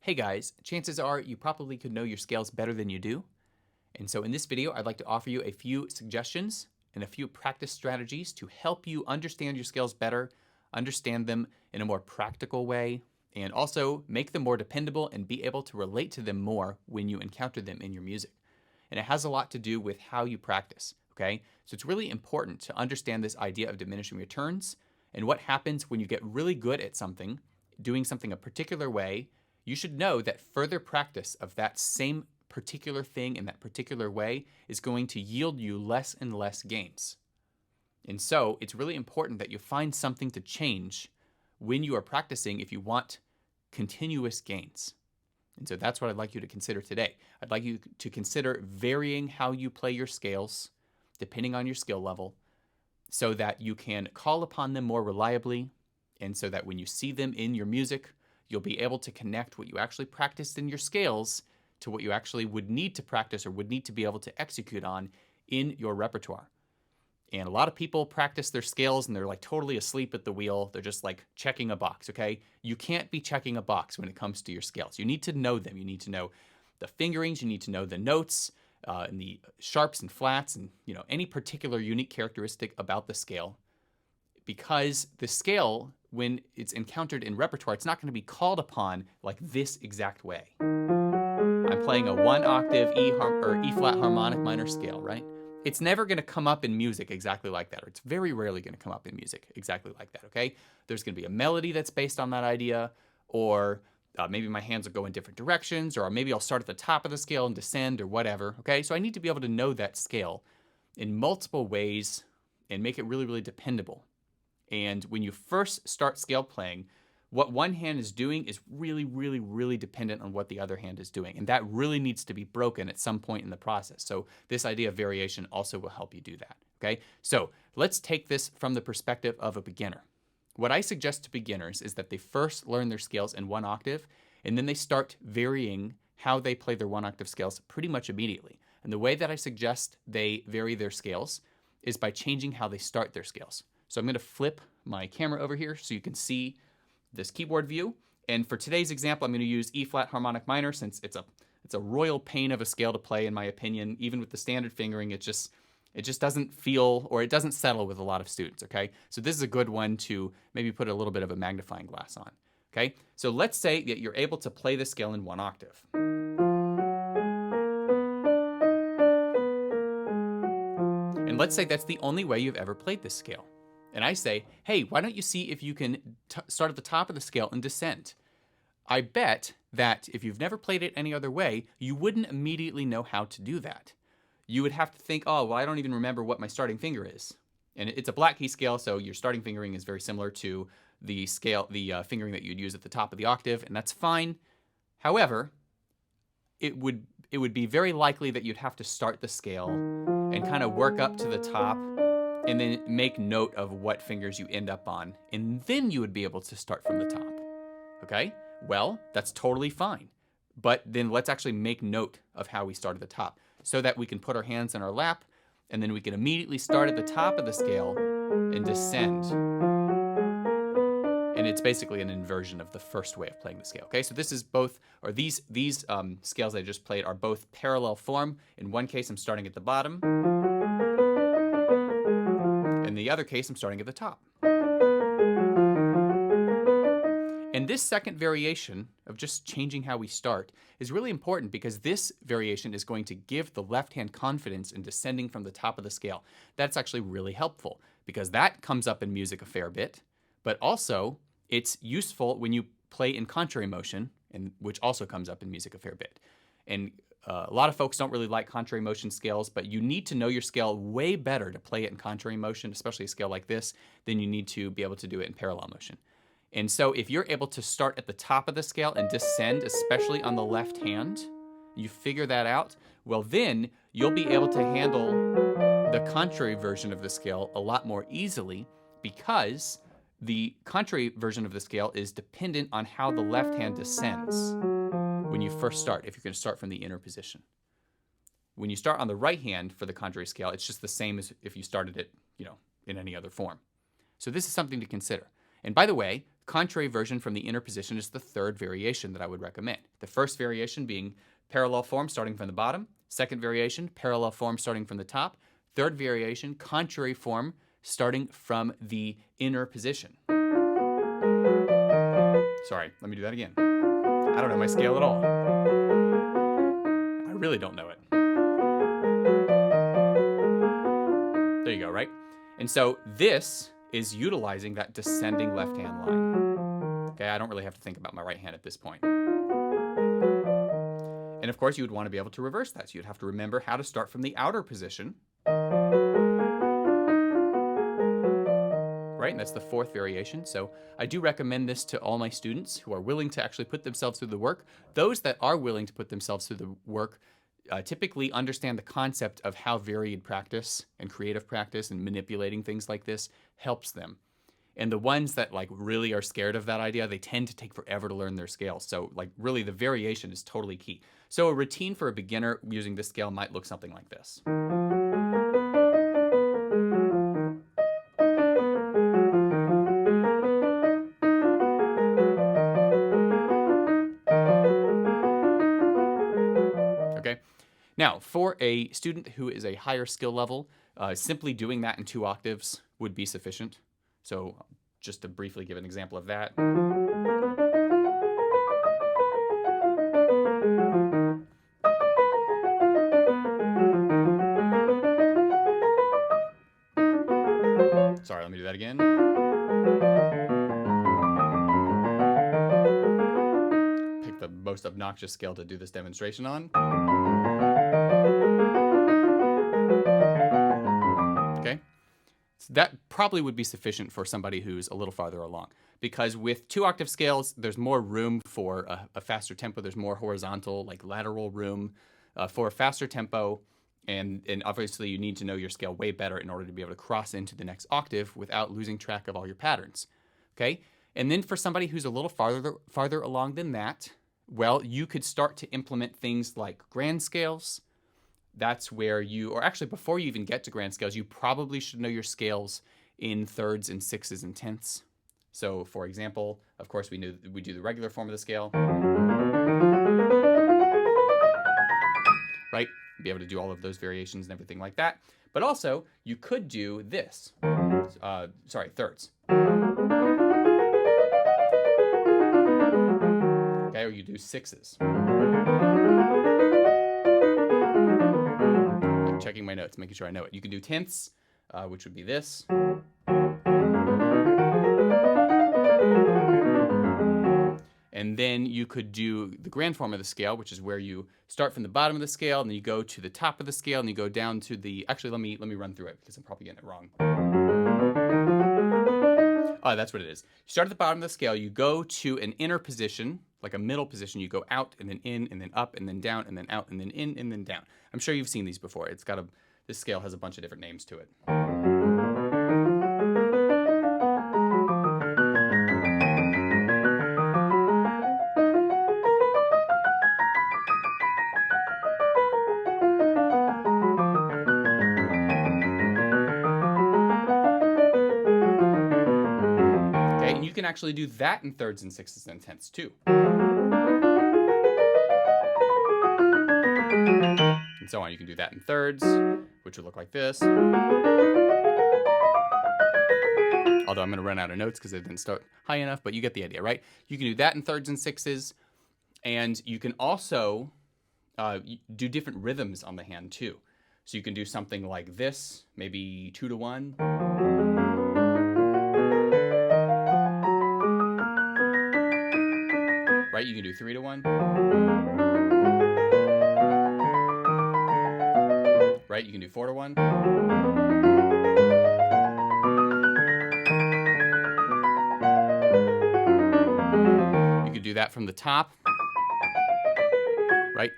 Hey guys, chances are you probably could know your scales better than you do. And so in this video, I'd like to offer you a few suggestions and a few practice strategies to help you understand your scales better, understand them in a more practical way, and also make them more dependable and be able to relate to them more when you encounter them in your music. And it has a lot to do with how you practice, okay? So it's really important to understand this idea of diminishing returns and what happens when you get really good at something, doing something a particular way. You should know that further practice of that same particular thing in that particular way is going to yield you less and less gains. And so it's really important that you find something to change when you are practicing if you want continuous gains. And so that's what I'd like you to consider today. I'd like you to consider varying how you play your scales depending on your skill level so that you can call upon them more reliably and so that when you see them in your music, you'll be able to connect what you actually practiced in your scales to what you actually would need to practice or would need to be able to execute on in your repertoire. And a lot of people practice their scales and they're like totally asleep at the wheel. They're just like checking a box, okay? You can't be checking a box when it comes to your scales. You need to know them. You need to know the fingerings. You need to know the notes and the sharps and flats and any particular unique characteristic about the scale. Because the scale, when it's encountered in repertoire, it's not going to be called upon like this exact way. I'm playing a 1-octave E flat harmonic minor scale, right? It's never going to come up in music exactly like that, or it's very rarely going to come up in music exactly like that, okay? There's going to be a melody that's based on that idea, or maybe my hands will go in different directions, or maybe I'll start at the top of the scale and descend, or whatever, okay? So I need to be able to know that scale in multiple ways and make it really, really dependable. And when you first start scale playing, what one hand is doing is really, really, really dependent on what the other hand is doing. And that really needs to be broken at some point in the process. So this idea of variation also will help you do that, okay? So let's take this from the perspective of a beginner. What I suggest to beginners is that they first learn their scales in 1 octave, and then they start varying how they play their 1-octave scales pretty much immediately. And the way that I suggest they vary their scales is by changing how they start their scales. So I'm going to flip my camera over here so you can see this keyboard view. And for today's example, I'm going to use E flat harmonic minor since it's a royal pain of a scale to play, in my opinion. Even with the standard fingering, it just doesn't feel, or it doesn't settle with a lot of students, okay? So this is a good one to maybe put a little bit of a magnifying glass on, okay? So let's say that you're able to play the scale in 1 octave. And let's say that's the only way you've ever played this scale. And I say, hey, why don't you see if you can start at the top of the scale and descend? I bet that if you've never played it any other way, you wouldn't immediately know how to do that. You would have to think, oh, well, I don't even remember what my starting finger is. And it's a black key scale, so your starting fingering is very similar to the scale, the fingering that you'd use at the top of the octave, and that's fine. However, it would be very likely that you'd have to start the scale and kind of work up to the top and then make note of what fingers you end up on, and then you would be able to start from the top, okay? Well, that's totally fine, but then let's actually make note of how we start at the top so that we can put our hands in our lap, and then we can immediately start at the top of the scale and descend. And it's basically an inversion of the first way of playing the scale, okay? So this is both, or these scales I just played are both parallel form. In one case, I'm starting at the bottom. In the other case, I'm starting at the top. And this second variation of just changing how we start is really important because this variation is going to give the left hand confidence in descending from the top of the scale. That's actually really helpful because that comes up in music a fair bit, but also it's useful when you play in contrary motion, and which also comes up in music a fair bit. And a lot of folks don't really like contrary motion scales, but you need to know your scale way better to play it in contrary motion, especially a scale like this, than you need to be able to do it in parallel motion. And so if you're able to start at the top of the scale and descend, especially on the left hand, you figure that out, well then you'll be able to handle the contrary version of the scale a lot more easily because the contrary version of the scale is dependent on how the left hand descends when you first start, if you're going to start from the inner position. When you start on the right hand for the contrary scale, it's just the same as if you started it, in any other form. So this is something to consider. And by the way, contrary version from the inner position is the third variation that I would recommend. The first variation being parallel form starting from the bottom. Second variation, parallel form starting from the top. Third variation, contrary form starting from the inner position. Sorry, let me do that again. I don't know my scale at all. I really don't know it. There you go, right? And so this is utilizing that descending left-hand line. Okay, I don't really have to think about my right hand at this point. And of course, you would want to be able to reverse that. So you'd have to remember how to start from the outer position. Right, and that's the fourth variation. So I do recommend this to all my students who are willing to actually put themselves through the work. Those that are willing to put themselves through the work typically understand the concept of how varied practice and creative practice and manipulating things like this helps them. And the ones that like really are scared of that idea, they tend to take forever to learn their scale. So like really the variation is totally key. So a routine for a beginner using this scale might look something like this. Okay. Now, for a student who is a higher skill level, simply doing that in 2 octaves would be sufficient. So just to briefly give an example of that. Sorry, let me do that again. Pick the most obnoxious scale to do this demonstration on. Okay. So that probably would be sufficient for somebody who's a little farther along, because with 2 octave scales, there's more room for a faster tempo. There's more horizontal, like lateral room for a faster tempo. And obviously you need to know your scale way better in order to be able to cross into the next octave without losing track of all your patterns. Okay. And then for somebody who's a little farther along than that, well, you could start to implement things like grand scales. That's where you, or actually before you even get to grand scales, you probably should know your scales in thirds and sixes and tenths. So for example, of course, we do the regular form of the scale, right? Be able to do all of those variations and everything like that. But also, you could do this. Thirds. Okay, or you do sixes. I'm checking my notes, making sure I know it. You can do tenths, which would be this. And then you could do the grand form of the scale, which is where you start from the bottom of the scale, and then you go to the top of the scale, and you go down to the, actually, let me run through it, because I'm probably getting it wrong. Oh, that's what it is. You start at the bottom of the scale, you go to an inner position, like a middle position, you go out, and then in, and then up, and then down, and then out, and then in, and then down. I'm sure you've seen these before. This scale has a bunch of different names to it. And you can actually do that in thirds and sixes and tenths too. And so on. You can do that in thirds, which would look like this. Although I'm going to run out of notes because it didn't start high enough, but you get the idea, right? You can do that in thirds and sixes, and you can also do different rhythms on the hand too. So you can do something like this, maybe 2-to-1. Right, you can do 3-to-1. Right, you can do 4-to-1. You could do that from the top. Right?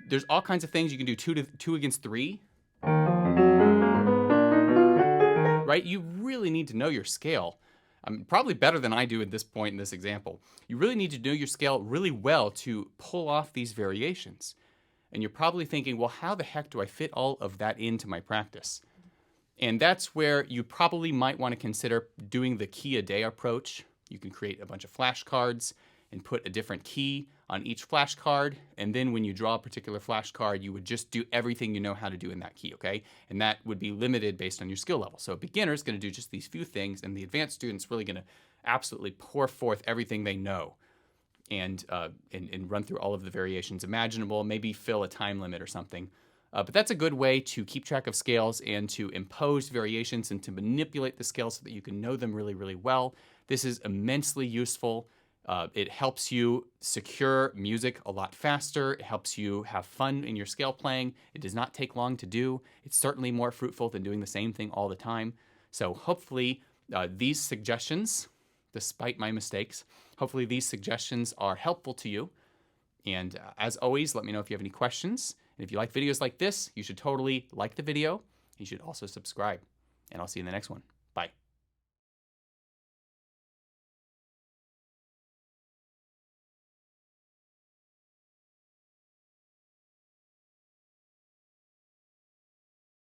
There's all kinds of things. You can do 2 against 3. Right? You really need to know your scale. Probably better than I do at this point in this example. You really need to know your scale really well to pull off these variations. And you're probably thinking, well, how the heck do I fit all of that into my practice? And that's where you probably might want to consider doing the key a day approach, You can create a bunch of flashcards and put a different key on each flashcard. And then when you draw a particular flashcard, you would just do everything you know how to do in that key, okay? And that would be limited based on your skill level. So a beginner is going to do just these few things, and the advanced student's really going to absolutely pour forth everything they know and run through all of the variations imaginable, maybe fill a time limit or something. But that's a good way to keep track of scales and to impose variations and to manipulate the scales so that you can know them really, really well. This is immensely useful. It helps you secure music a lot faster. It helps you have fun in your scale playing. It does not take long to do. It's certainly more fruitful than doing the same thing all the time. So hopefully these suggestions, despite my mistakes, hopefully these suggestions are helpful to you. And as always, let me know if you have any questions. And if you like videos like this, you should totally like the video. You should also subscribe. And I'll see you in the next one. Bye.